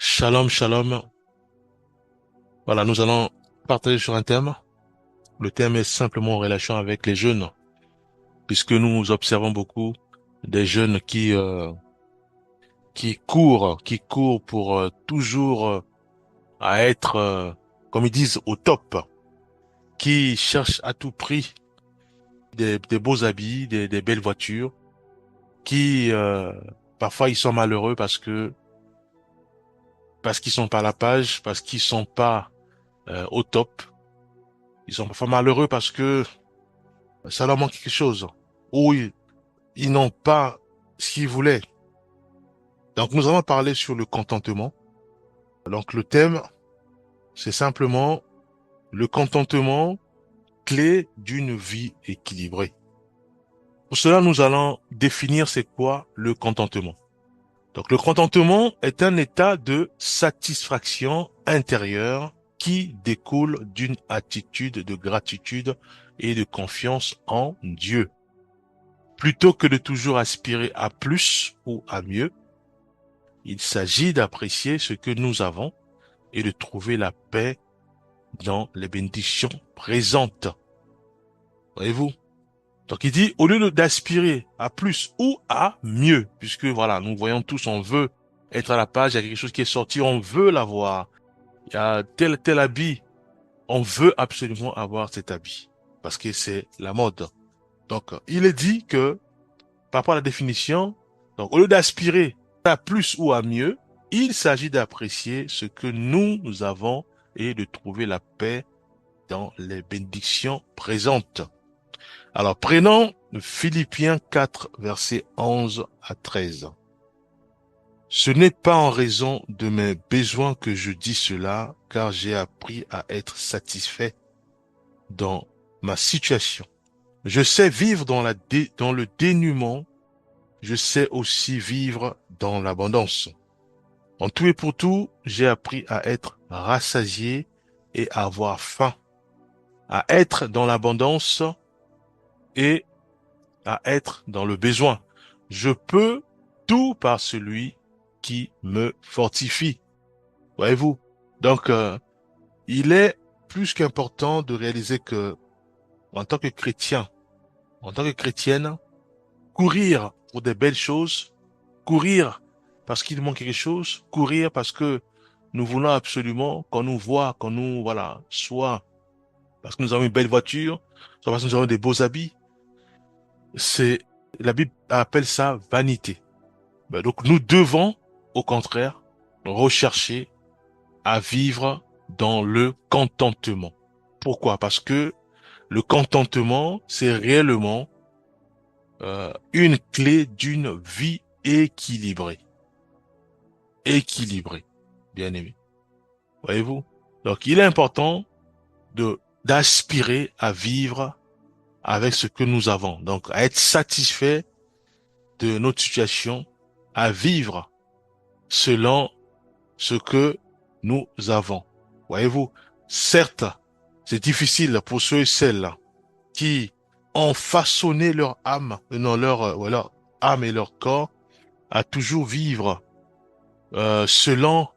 Shalom, shalom. Voilà, nous allons partager sur un thème. Le thème est simplement en relation avec les jeunes, puisque nous observons beaucoup des jeunes qui courent pour toujours à être, comme ils disent, au top, qui cherchent à tout prix des beaux habits, des belles voitures, qui parfois ils sont malheureux parce qu'ils sont pas à la page, parce qu'ils sont pas au top. Ils sont parfois malheureux parce que ça leur manque quelque chose. Ou ils n'ont pas ce qu'ils voulaient. Donc nous allons parler sur le contentement. Donc le thème, c'est simplement le contentement, clé d'une vie équilibrée. Pour cela, nous allons définir c'est quoi le contentement. Donc le contentement est un état de satisfaction intérieure qui découle d'une attitude de gratitude et de confiance en Dieu. Plutôt que de toujours aspirer à plus ou à mieux, il s'agit d'apprécier ce que nous avons et de trouver la paix dans les bénédictions présentes. Voyez-vous? Donc il dit, au lieu d'aspirer à plus ou à mieux, puisque voilà, nous voyons tous, on veut être à la page, il y a quelque chose qui est sorti, on veut l'avoir. Il y a tel habit, on veut absolument avoir cet habit, parce que c'est la mode. Donc il est dit que, par rapport à la définition, donc au lieu d'aspirer à plus ou à mieux, il s'agit d'apprécier ce que nous avons et de trouver la paix dans les bénédictions présentes. Alors, prenons Philippiens 4, versets 11 à 13. Ce n'est pas en raison de mes besoins que je dis cela, car j'ai appris à être satisfait dans ma situation. Je sais vivre dans le dénuement, je sais aussi vivre dans l'abondance. En tout et pour tout, j'ai appris à être rassasié et à avoir faim, à être dans l'abondance et à être dans le besoin. Je peux tout par celui qui me fortifie. Voyez-vous? Donc, il est plus qu'important de réaliser que, en tant que chrétien, en tant que chrétienne, courir pour des belles choses, courir parce qu'il manque quelque chose, courir parce que nous voulons absolument qu'on nous voit, qu'on nous, voilà, soit parce que nous avons une belle voiture, soit parce que nous avons des beaux habits. C'est, la Bible appelle ça vanité. Ben donc nous devons, au contraire, rechercher à vivre dans le contentement. Pourquoi? Parce que le contentement, c'est réellement une clé d'une vie équilibrée. Équilibrée, bien aimé. Voyez-vous? Donc il est important d'aspirer à vivre avec ce que nous avons. Donc à être satisfait de notre situation, à vivre selon ce que nous avons. Voyez-vous, certes, c'est difficile pour ceux et celles qui ont façonné leur âme, non, leur âme et leur corps à toujours vivre selon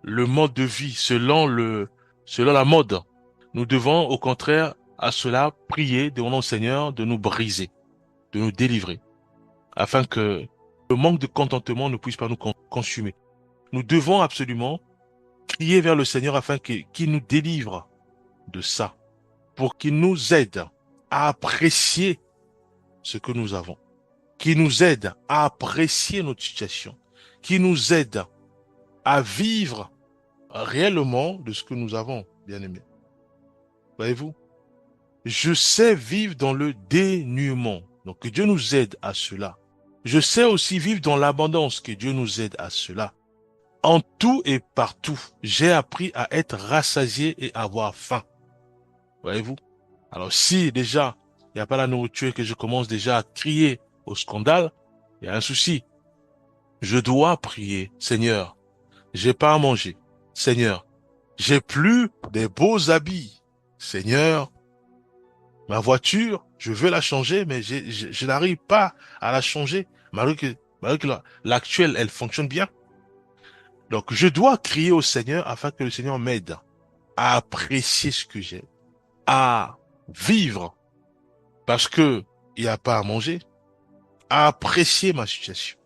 le mode de vie, selon la mode. Nous devons, au contraire, à cela prier, demandons au Seigneur de nous briser, de nous délivrer, afin que le manque de contentement ne puisse pas nous consumer. Nous devons absolument crier vers le Seigneur afin qu'il nous délivre de ça, pour qu'il nous aide à apprécier ce que nous avons, qu'il nous aide à apprécier notre situation, qu'il nous aide à vivre réellement de ce que nous avons, bien aimé. Voyez-vous? Je sais vivre dans le dénuement. Donc que Dieu nous aide à cela. Je sais aussi vivre dans l'abondance. Que Dieu nous aide à cela. En tout et partout, j'ai appris à être rassasié et à avoir faim. Voyez-vous? Alors si déjà, il n'y a pas la nourriture et que je commence déjà à crier au scandale, il y a un souci. Je dois prier, Seigneur, j'ai pas à manger. Seigneur, j'ai plus des beaux habits. Seigneur, ma voiture, je veux la changer, mais je n'arrive pas à la changer, malgré que l'actuelle, elle fonctionne bien. Donc, je dois crier au Seigneur afin que le Seigneur m'aide à apprécier ce que j'ai, à vivre parce que il n'y a pas à manger, à apprécier ma situation.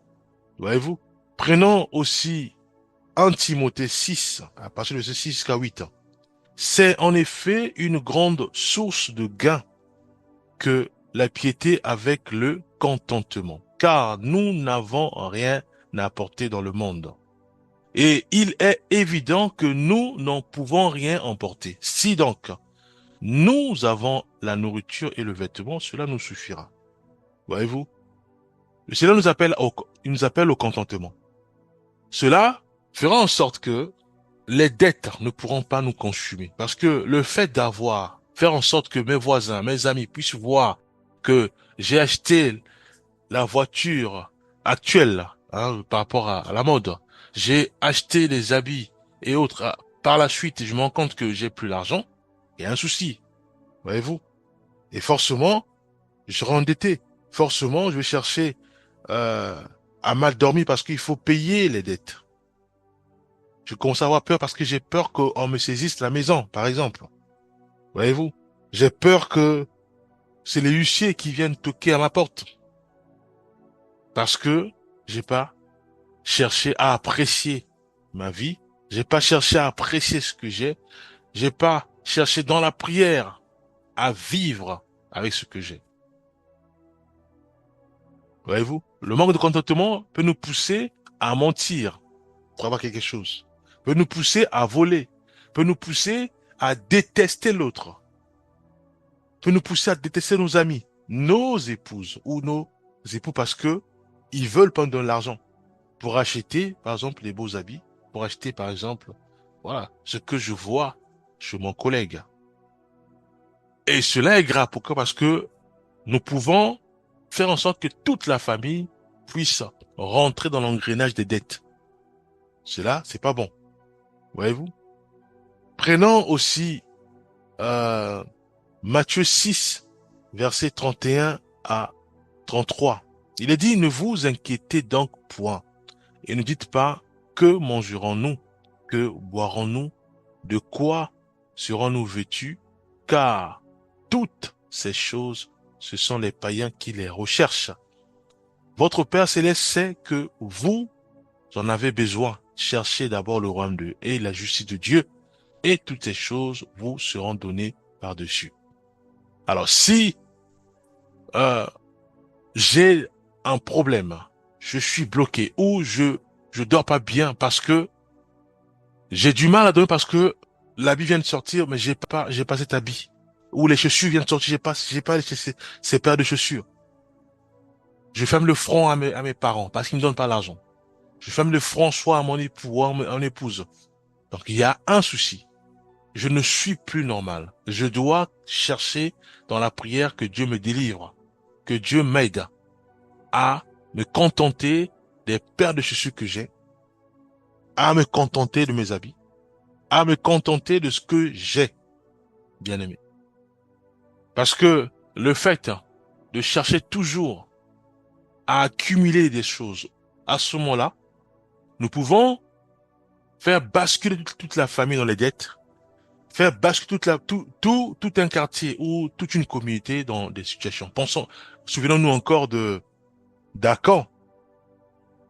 Voyez-vous? Prenons aussi 1 Timothée 6, à partir de ce 6 jusqu'à 8. C'est en effet une grande source de gain que la piété avec le contentement, car nous n'avons rien à apporter dans le monde. Et il est évident que nous n'en pouvons rien emporter. Si donc nous avons la nourriture et le vêtement, cela nous suffira. Voyez-vous? Cela il nous appelle au contentement. Cela fera en sorte que les dettes ne pourront pas nous consumer. Parce que le fait faire en sorte que mes voisins, mes amis puissent voir que j'ai acheté la voiture actuelle, hein, par rapport à la mode, j'ai acheté les habits et autres. Par la suite, je me rends compte que j'ai plus l'argent. Il y a un souci, voyez-vous. Et forcément, je serai endetté. Forcément, je vais chercher euh, à mal dormir parce qu'il faut payer les dettes. Je commence à avoir peur parce que j'ai peur qu'on me saisisse la maison, par exemple. Voyez-vous? J'ai peur que c'est les huissiers qui viennent toquer à ma porte. Parce que j'ai pas cherché à apprécier ma vie. J'ai pas cherché à apprécier ce que j'ai. J'ai pas cherché dans la prière à vivre avec ce que j'ai. Voyez-vous? Le manque de contentement peut nous pousser à mentir pour avoir quelque chose. Peut nous pousser à voler. Peut nous pousser à détester l'autre. Peut nous pousser à détester nos amis, nos épouses ou nos époux parce que ils veulent pas nous donner l'argent pour acheter, par exemple, les beaux habits, pour acheter, par exemple, voilà, ce que je vois chez mon collègue. Et cela est grave. Pourquoi? Parce que nous pouvons faire en sorte que toute la famille puisse rentrer dans l'engrenage des dettes. Cela, c'est pas bon. Voyez-vous? Prenons aussi euh, Matthieu 6, versets 31 à 33. Il est dit, ne vous inquiétez donc point, et ne dites pas, que mangerons-nous, que boirons-nous, de quoi serons-nous vêtus, car toutes ces choses, ce sont les païens qui les recherchent. Votre Père Céleste sait que vous en avez besoin. Cherchez d'abord le royaume de Dieu et la justice de Dieu, et toutes ces choses vous seront données par-dessus. Alors, si euh, j'ai un problème, je suis bloqué ou je dors pas bien parce que j'ai du mal à dormir parce que l'habit vient de sortir mais j'ai pas cet habit, ou les chaussures viennent de sortir, j'ai pas ces paires de chaussures. Je ferme le front à mes parents parce qu'ils me donnent pas l'argent. Je ferme le front soit à mon époux ou à mon épouse. Donc il y a un souci. Je ne suis plus normal. Je dois chercher dans la prière que Dieu me délivre, que Dieu m'aide à me contenter des paires de chaussures que j'ai, à me contenter de mes habits, à me contenter de ce que j'ai, bien aimé. Parce que le fait de chercher toujours à accumuler des choses, à ce moment-là, nous pouvons faire basculer toute la famille dans les dettes, faire basculer tout un quartier ou toute une communauté dans des situations. Souvenons-nous encore d'Acan,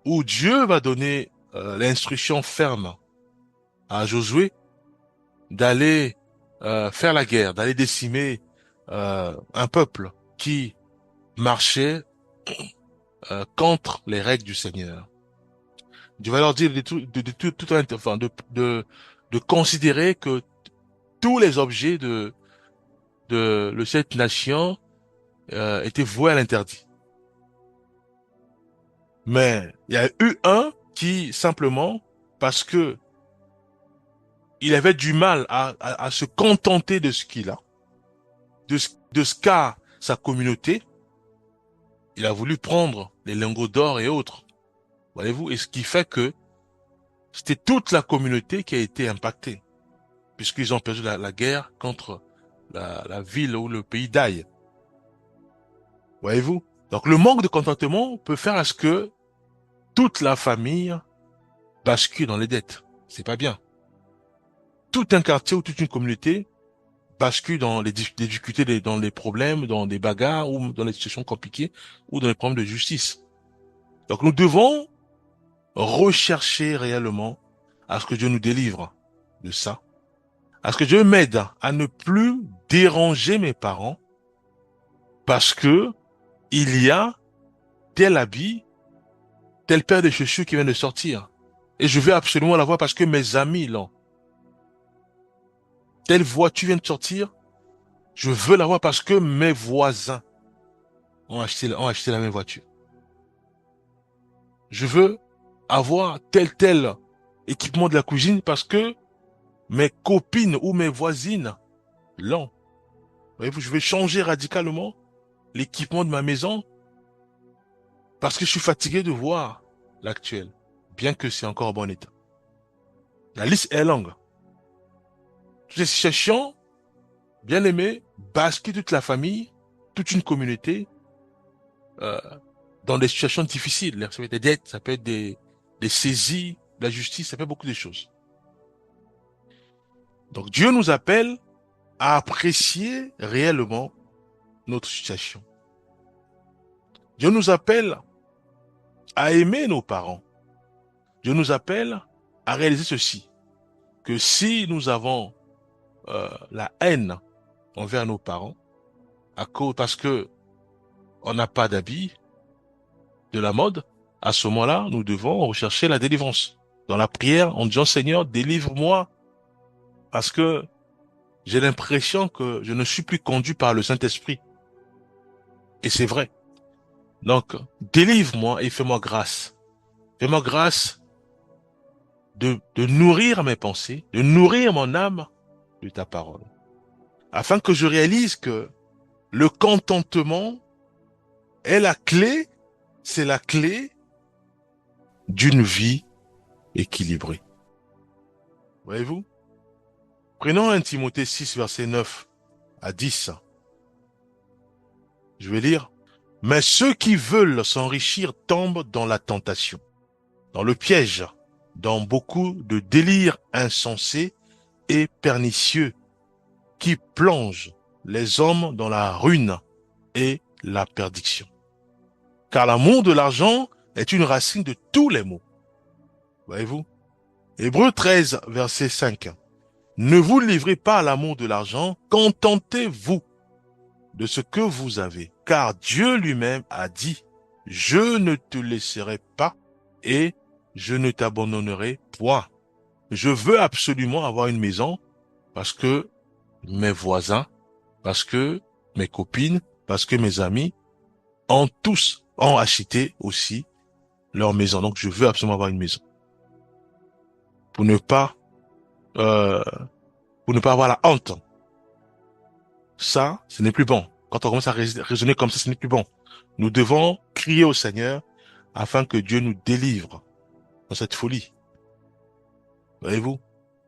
où Dieu va donner l'instruction ferme à Josué d'aller faire la guerre, d'aller décimer un peuple qui marchait contre les règles du Seigneur. Dieu va leur dire enfin, de considérer que tous les objets de cette nation étaient voués à l'interdit. Mais il y a eu un qui, simplement, parce que il avait du mal à se contenter de ce qu'il a, de ce qu'a sa communauté, il a voulu prendre les lingots d'or et autres. Voyez-vous? Et ce qui fait que c'était toute la communauté qui a été impactée, puisqu'ils ont perdu la guerre contre la ville ou le pays d'Aï. Voyez-vous? Donc le manque de contentement peut faire à ce que toute la famille bascule dans les dettes. C'est pas bien. Tout un quartier ou toute une communauté bascule dans les difficultés, dans les problèmes, dans des bagarres ou dans les situations compliquées ou dans les problèmes de justice. Donc nous devons rechercher réellement à ce que Dieu nous délivre de ça, à ce que Dieu m'aide à ne plus déranger mes parents parce que il y a tel habit, telle paire de chaussures qui vient de sortir. Et je veux absolument l'avoir parce que mes amis l'ont. Telle voiture vient de sortir, je veux l'avoir parce que mes voisins ont acheté la même voiture. Je veux avoir tel équipement de la cuisine parce que mes copines ou mes voisines l'ont. Voyez-vous, je vais changer radicalement l'équipement de ma maison parce que je suis fatigué de voir l'actuel, bien que c'est encore en bon état. La liste est longue. Toutes ces situations, bien aimé, basculent toute la famille, toute une communauté, euh, dans des situations difficiles. Ça peut être des dettes, ça peut être des saisies, de la justice, ça peut être beaucoup de choses. Donc Dieu nous appelle à apprécier réellement notre situation. Dieu nous appelle à aimer nos parents. Dieu nous appelle à réaliser ceci, que si nous avons la haine envers nos parents, parce que on n'a pas d'habit, de la mode, à ce moment-là, nous devons rechercher la délivrance. Dans la prière, en disant Seigneur, délivre-moi, parce que j'ai l'impression que je ne suis plus conduit par le Saint-Esprit. Et c'est vrai. Donc, délivre-moi et fais-moi grâce. Fais-moi grâce de nourrir mes pensées, de nourrir mon âme de ta parole. Afin que je réalise que le contentement est la clé, c'est la clé d'une vie équilibrée. Voyez-vous? Prenons 1 Timothée 6, verset 9 à 10. Je vais lire. Mais ceux qui veulent s'enrichir tombent dans la tentation, dans le piège, dans beaucoup de délires insensés et pernicieux qui plongent les hommes dans la ruine et la perdition. Car l'amour de l'argent est une racine de tous les maux. Voyez-vous? Hébreux 13, verset 5. Ne vous livrez pas à l'amour de l'argent, contentez-vous de ce que vous avez. Car Dieu lui-même a dit, je ne te laisserai pas et je ne t'abandonnerai point. Je veux absolument avoir une maison parce que mes voisins, parce que mes copines, parce que mes amis ont acheté aussi leur maison. Donc je veux absolument avoir une maison. Pour ne pas, euh, pour ne pas avoir la honte. Ça, ce n'est plus bon. Quand on commence à raisonner comme ça, ce n'est plus bon. Nous devons crier au Seigneur afin que Dieu nous délivre dans cette folie. Voyez-vous?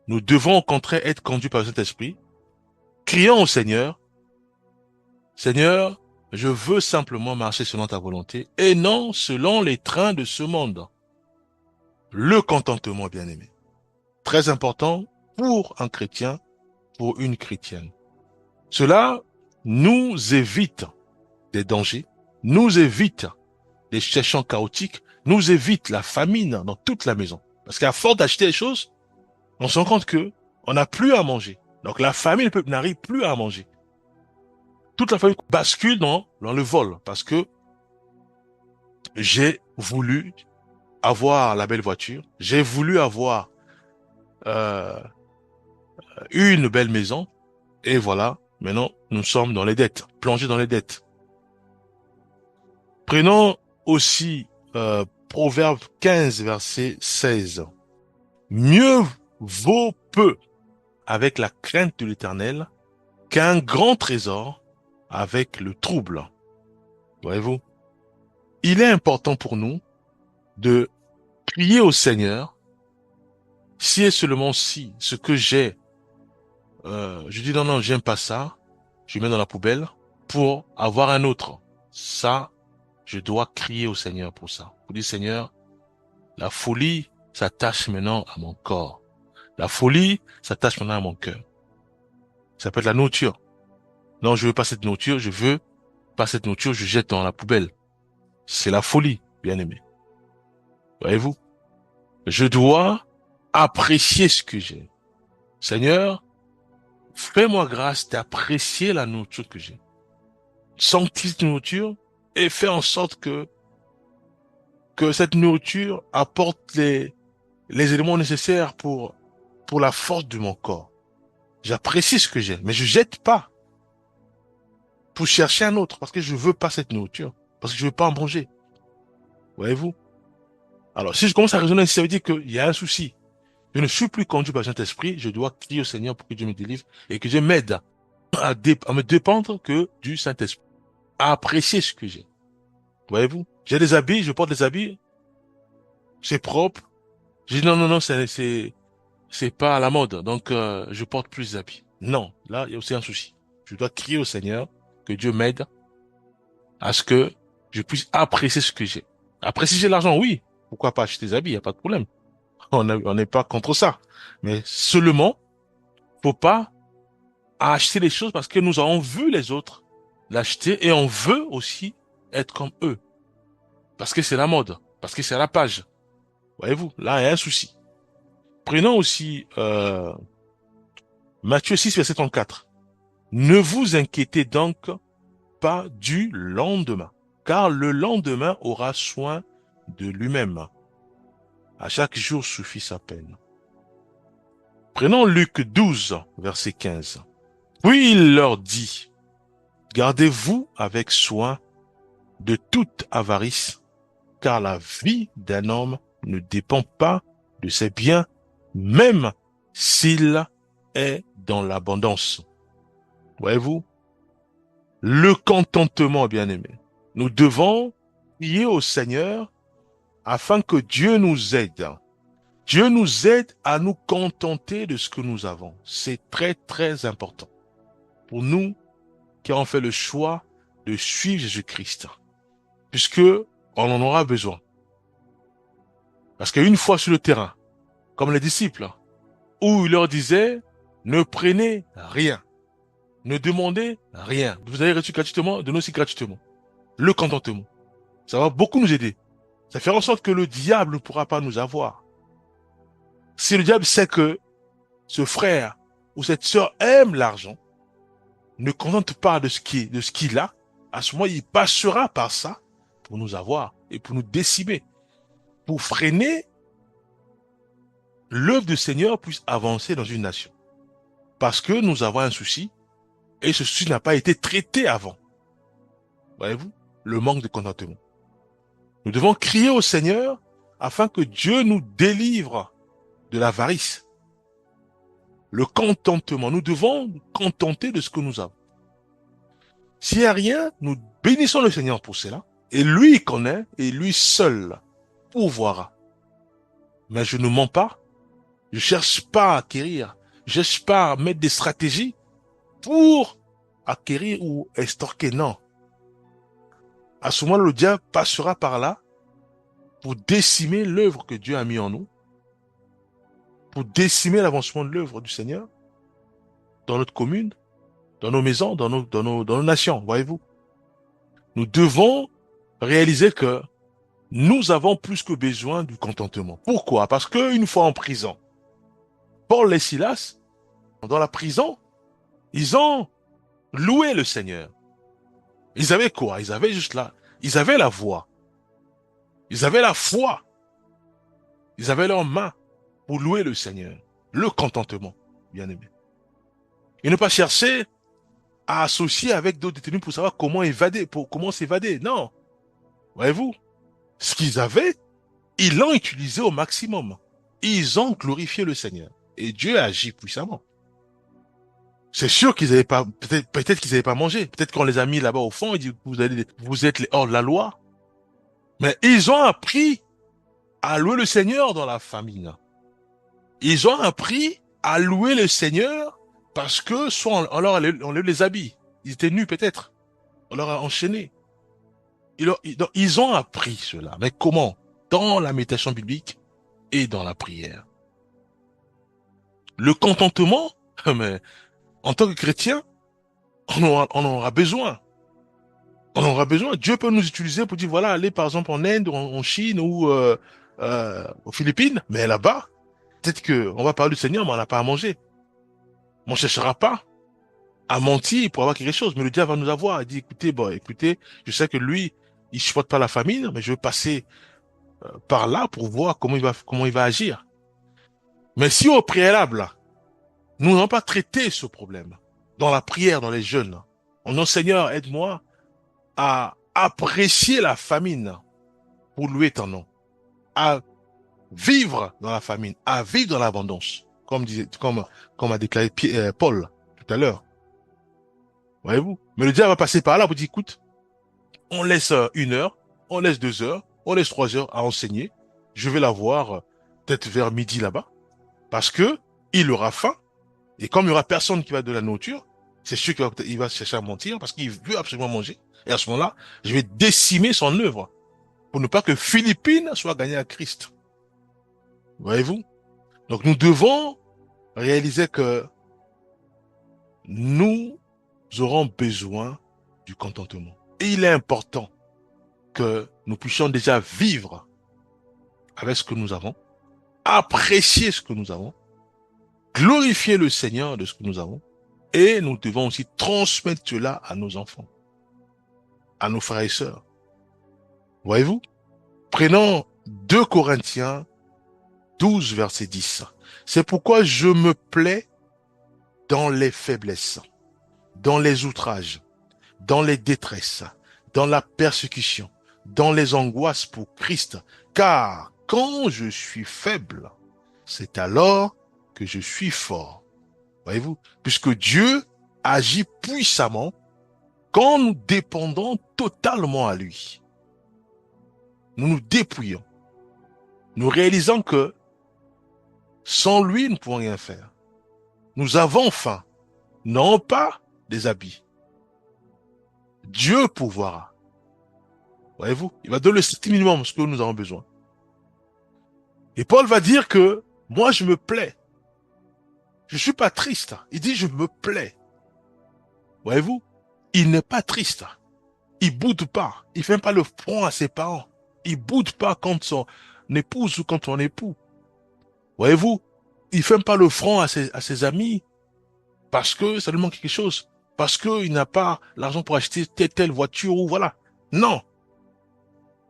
Nous devons au contraire être conduits par le Saint-Esprit. Crions au Seigneur. Seigneur, je veux simplement marcher selon ta volonté et non selon les trains de ce monde. Le contentement, bien-aimé. Très important pour un chrétien, pour une chrétienne. Cela nous évite des dangers, nous évite des situations chaotiques, nous évite la famine dans toute la maison. Parce qu'à force d'acheter les choses, on se rend compte que on n'a plus à manger. Donc la famille n'arrive plus à manger. Toute la famille bascule dans le vol parce que j'ai voulu avoir la belle voiture, j'ai voulu avoir euh, une belle maison et voilà, maintenant nous sommes dans les dettes, plongés dans les dettes. Prenons aussi Proverbe 15, verset 16. Mieux vaut peu avec la crainte de l'Éternel qu'un grand trésor avec le trouble. Voyez-vous? Il est important pour nous de prier au Seigneur, si et seulement si ce que j'ai, je dis non, j'aime pas ça, je mets dans la poubelle pour avoir un autre. Ça, je dois crier au Seigneur pour ça. Pour dire Seigneur, la folie s'attache maintenant à mon corps. La folie s'attache maintenant à mon cœur. Ça peut être la nourriture. Non, je veux pas cette nourriture, je veux pas cette nourriture, je jette dans la poubelle. C'est la folie, bien aimé. Voyez-vous? Je dois apprécier ce que j'ai. Seigneur, fais-moi grâce d'apprécier la nourriture que j'ai. Sanctifie cette nourriture et fais en sorte que cette nourriture apporte les éléments nécessaires pour la force de mon corps. J'apprécie ce que j'ai, mais je jette pas pour chercher un autre parce que je veux pas cette nourriture, parce que je veux pas en manger. Voyez-vous? Alors, si je commence à raisonner ainsi, ça veut dire qu'il y a un souci. Je ne suis plus conduit par le Saint-Esprit, je dois crier au Seigneur pour que Dieu me délivre et que Dieu m'aide à me dépendre que du Saint-Esprit, à apprécier ce que j'ai. Voyez-vous? J'ai des habits, je porte des habits, c'est propre. Je dis non, non, non, c'est pas à la mode, donc je porte plus d'habits. Non, là, il y a aussi un souci. Je dois crier au Seigneur que Dieu m'aide à ce que je puisse apprécier ce que j'ai. Après, si j'ai l'argent, oui, pourquoi pas acheter des habits, il n'y a pas de problème. On n'est pas contre ça. Mais seulement, faut pas acheter les choses parce que nous avons vu les autres l'acheter et on veut aussi être comme eux. Parce que c'est la mode, parce que c'est la page. Voyez-vous, là, il y a un souci. Prenons aussi Matthieu 6, verset 34. Ne vous inquiétez donc pas du lendemain, car le lendemain aura soin de lui-même. À chaque jour suffit sa peine. Prenons Luc 12, verset 15. Puis il leur dit, gardez-vous avec soin de toute avarice, car la vie d'un homme ne dépend pas de ses biens, même s'il est dans l'abondance. Voyez-vous, le contentement, bien aimé. Nous devons prier au Seigneur afin que Dieu nous aide. Dieu nous aide à nous contenter de ce que nous avons. C'est très, très important pour nous qui avons fait le choix de suivre Jésus-Christ, puisque on en aura besoin. Parce qu'une fois sur le terrain, comme les disciples, où il leur disait, ne prenez rien, ne demandez rien. Vous allez reçu gratuitement, donnez aussi gratuitement. Le contentement. Ça va beaucoup nous aider. Ça fait en sorte que le diable ne pourra pas nous avoir. Si le diable sait que ce frère ou cette sœur aime l'argent, ne contente pas de ce qu'il a, à ce moment, il passera par ça pour nous avoir et pour nous décimer, pour freiner l'œuvre du Seigneur puisse avancer dans une nation. Parce que nous avons un souci et ce souci n'a pas été traité avant. Voyez-vous, le manque de contentement. Nous devons crier au Seigneur afin que Dieu nous délivre de l'avarice. Le contentement, nous devons nous contenter de ce que nous avons. S'il n'y a rien, nous bénissons le Seigneur pour cela. Et lui il connaît, et lui seul pourvoira. Mais je ne mens pas. Je cherche pas à acquérir. Je cherche pas à mettre des stratégies pour acquérir ou extorquer. Non. À ce moment, le diable passera par là pour décimer l'œuvre que Dieu a mis en nous, pour décimer l'avancement de l'œuvre du Seigneur dans notre commune, dans nos maisons, dans nos nations, voyez-vous. Nous devons réaliser que nous avons plus que besoin du contentement. Pourquoi? Parce qu'une fois en prison, Paul et Silas, dans la prison, ils ont loué le Seigneur. Ils avaient quoi? Ils avaient juste là. Ils avaient la voix. Ils avaient la foi. Ils avaient leurs mains pour louer le Seigneur. Le contentement, bien aimé. Et ne pas chercher à associer avec d'autres détenus pour savoir comment évader, pour comment s'évader. Non. Voyez-vous, ce qu'ils avaient, ils l'ont utilisé au maximum. Ils ont glorifié le Seigneur. Et Dieu a agi puissamment. C'est sûr qu'ils n'avaient pas, peut-être qu'ils n'avaient pas mangé. Peut-être qu'on les a mis là-bas au fond et dit, vous êtes les hors de la loi. Mais ils ont appris à louer le Seigneur dans la famine. Ils ont appris à louer le Seigneur parce que soit on leur les habille. Ils étaient nus peut-être. On leur a enchaîné. Ils ont appris cela. Mais comment? Dans la méditation biblique et dans la prière. Le contentement, mais en tant que chrétien, on en aura besoin. On en aura besoin. Dieu peut nous utiliser pour dire, voilà, allez par exemple en Inde, en Chine ou aux Philippines, mais là-bas, peut-être que on va parler du Seigneur, mais on n'a pas à manger. On ne cherchera pas à mentir pour avoir quelque chose, mais le diable va nous avoir. Il dit, écoutez, bon, écoutez, je sais que lui, il supporte pas la famine, mais je vais passer par là pour voir comment il va agir. Mais si au préalable, nous n'avons pas traité ce problème, dans la prière, dans les jeûnes, on dit, Seigneur, aide-moi à apprécier la famine pour louer ton nom, à vivre dans la famine, à vivre dans l'abondance, comme a déclaré Paul tout à l'heure. Voyez-vous? Mais le diable va passer par là pour dire, écoute, on laisse 1 heure, on laisse 2 heures, on laisse 3 heures à enseigner. Je vais la voir peut-être vers midi là-bas, parce que il aura faim. Et comme il y aura personne qui va de la nourriture, c'est sûr qu'il va chercher à mentir parce qu'il veut absolument manger. Et à ce moment-là, je vais décimer son œuvre pour ne pas que Philippine soit gagnée à Christ. Voyez-vous? Donc nous devons réaliser que nous aurons besoin du contentement. Et il est important que nous puissions déjà vivre avec ce que nous avons, apprécier ce que nous avons, glorifier le Seigneur de ce que nous avons, et nous devons aussi transmettre cela à nos enfants, à nos frères et sœurs. Voyez-vous? Prenons 2 Corinthiens 12, verset 10. C'est pourquoi je me plais dans les faiblesses, dans les outrages, dans les détresses, dans la persécution, dans les angoisses pour Christ. Car quand je suis faible, c'est alors que je suis fort. Voyez-vous? Puisque Dieu agit puissamment quand nous dépendons totalement à lui. Nous nous dépouillons. Nous réalisons que sans lui, nous ne pouvons rien faire. Nous avons faim, non pas des habits. Dieu pourvoira. Voyez-vous? Il va donner le strict minimum, ce que nous avons besoin. Et Paul va dire que moi, je me plais. Je suis pas triste. Il dit, je me plais. Voyez-vous? Il n'est pas triste. Il boude pas. Il fait pas le front à ses parents. Il boude pas quand son épouse ou quand son époux. Voyez-vous? Il fait pas le front à ses amis parce que ça lui manque quelque chose. Parce qu'il n'a pas l'argent pour acheter telle voiture ou voilà. Non.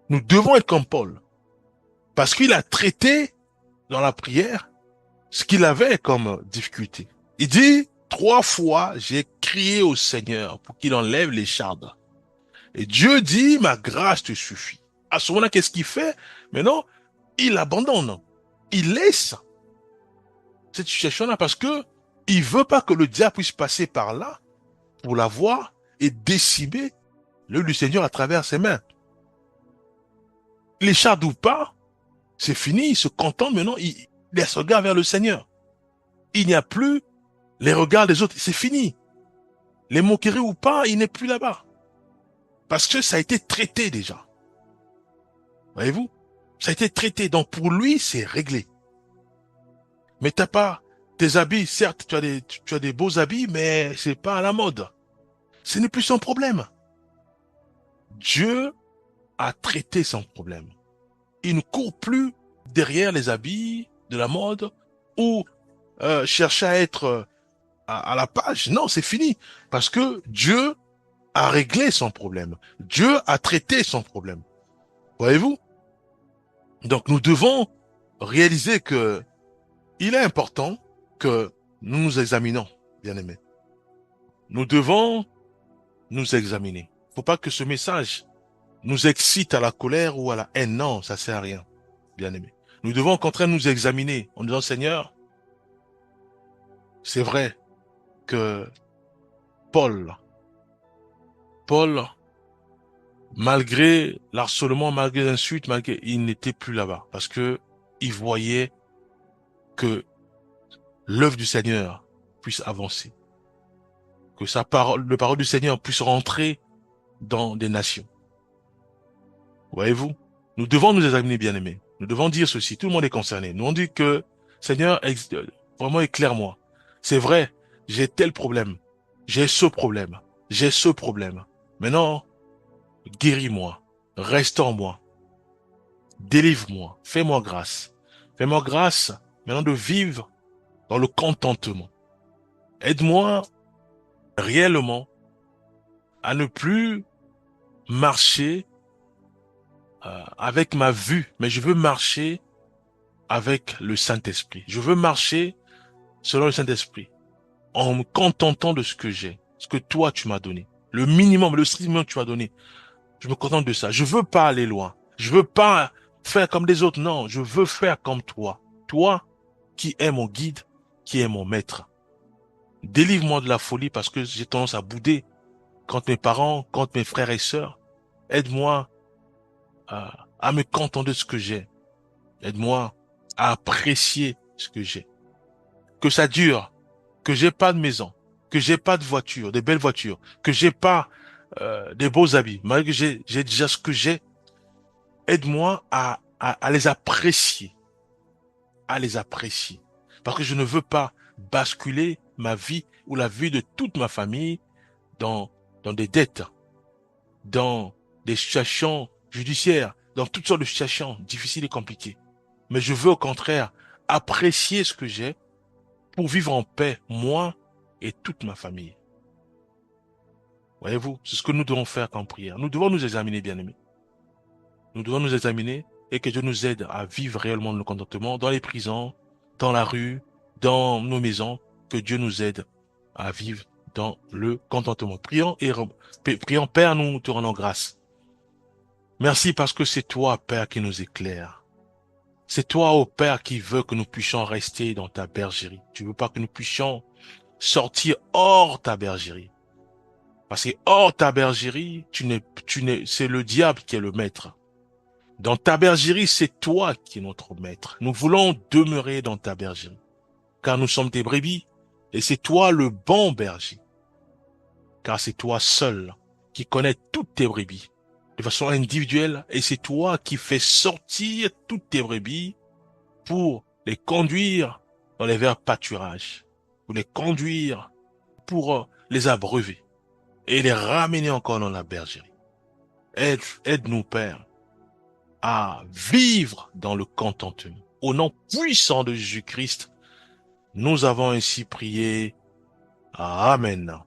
Nous devons être comme Paul. Parce qu'il a traité dans la prière ce qu'il avait comme difficulté. Il dit, 3 fois, j'ai crié au Seigneur pour qu'il enlève les chardes. Et Dieu dit, ma grâce te suffit. À ce moment-là, qu'est-ce qu'il fait? Maintenant, il abandonne. Il laisse cette situation-là parce que il veut pas que le diable puisse passer par là pour la voir et décimer l'œuvre du Seigneur à travers ses mains. Les chardes ou pas, c'est fini, il se contente maintenant, il laisse regard vers le Seigneur. Il n'y a plus les regards des autres, c'est fini. Les moqueries ou pas, il n'est plus là-bas. Parce que ça a été traité déjà. Voyez-vous? Ça a été traité, donc pour lui, c'est réglé. Mais t'as pas tes habits, certes, tu as des beaux habits, mais c'est pas à la mode. Ce n'est plus son problème. Dieu a traité son problème. Il ne court plus derrière les habits de la mode ou chercher à être à la page. Non, c'est fini. Parce que Dieu a réglé son problème. Dieu a traité son problème. Voyez-vous? Donc nous devons réaliser que il est important que nous nous examinons, bien-aimés. Nous devons nous examiner. Faut pas que ce message nous excite à la colère ou à la haine. Non, ça sert à rien, bien-aimés. Nous devons au contraire nous examiner en disant, Seigneur, c'est vrai que Paul, malgré l'harcèlement, malgré l'insulte, il n'était plus là-bas parce que il voyait que l'œuvre du Seigneur puisse avancer, que le parole du Seigneur puisse rentrer dans des nations. Voyez-vous, nous devons nous examiner, bien-aimés. Nous devons dire ceci. Tout le monde est concerné. Nous on dit que, Seigneur, vraiment éclaire-moi. C'est vrai, j'ai tel problème. J'ai ce problème. J'ai ce problème. Maintenant, guéris-moi. Restaure-moi. Délivre-moi. Fais-moi grâce. Fais-moi grâce maintenant de vivre dans le contentement. Aide-moi réellement à ne plus marcher avec ma vue, mais je veux marcher avec le Saint-Esprit. Je veux marcher selon le Saint-Esprit, en me contentant de ce que j'ai, ce que toi tu m'as donné. Le minimum, le strict minimum que tu m'as donné. Je me contente de ça. Je veux pas aller loin. Je veux pas faire comme les autres. Non, je veux faire comme toi. Toi qui es mon guide, qui es mon maître. Délivre-moi de la folie parce que j'ai tendance à bouder contre mes parents, contre mes frères et sœurs. Aide-moi à me contenter de ce que j'ai. Aide-moi à apprécier ce que j'ai. Que ça dure, que j'ai pas de maison, que j'ai pas de voiture, de belles voitures, que j'ai pas des beaux habits, malgré que j'ai déjà ce que j'ai. Aide-moi à les apprécier, à les apprécier. Parce que je ne veux pas basculer ma vie ou la vie de toute ma famille dans, dans des dettes, dans des situations judiciaires, dans toutes sortes de situations difficiles et compliquées. Mais je veux au contraire apprécier ce que j'ai pour vivre en paix, moi et toute ma famille. Voyez-vous, c'est ce que nous devons faire en prière. Nous devons nous examiner, bien-aimés. Nous devons nous examiner et que Dieu nous aide à vivre réellement le contentement dans les prisons, dans la rue, dans nos maisons, que Dieu nous aide à vivre dans le contentement. Prions, Père, nous te rendons grâce. Merci parce que c'est toi, Père, qui nous éclaire. C'est toi, ô Père, qui veux que nous puissions rester dans ta bergerie. Tu veux pas que nous puissions sortir hors ta bergerie. Parce que hors ta bergerie, c'est le diable qui est le maître. Dans ta bergerie, c'est toi qui es notre maître. Nous voulons demeurer dans ta bergerie. Car nous sommes tes brebis. Et c'est toi le bon berger. Car c'est toi seul qui connais toutes tes brebis de façon individuelle. Et c'est toi qui fais sortir toutes tes brebis pour les conduire dans les verts pâturages. Pour les conduire, pour les abreuver. Et les ramener encore dans la bergerie. Aide-nous, Père, à vivre dans le contentement. Au nom puissant de Jésus-Christ, nous avons ainsi prié. Amen.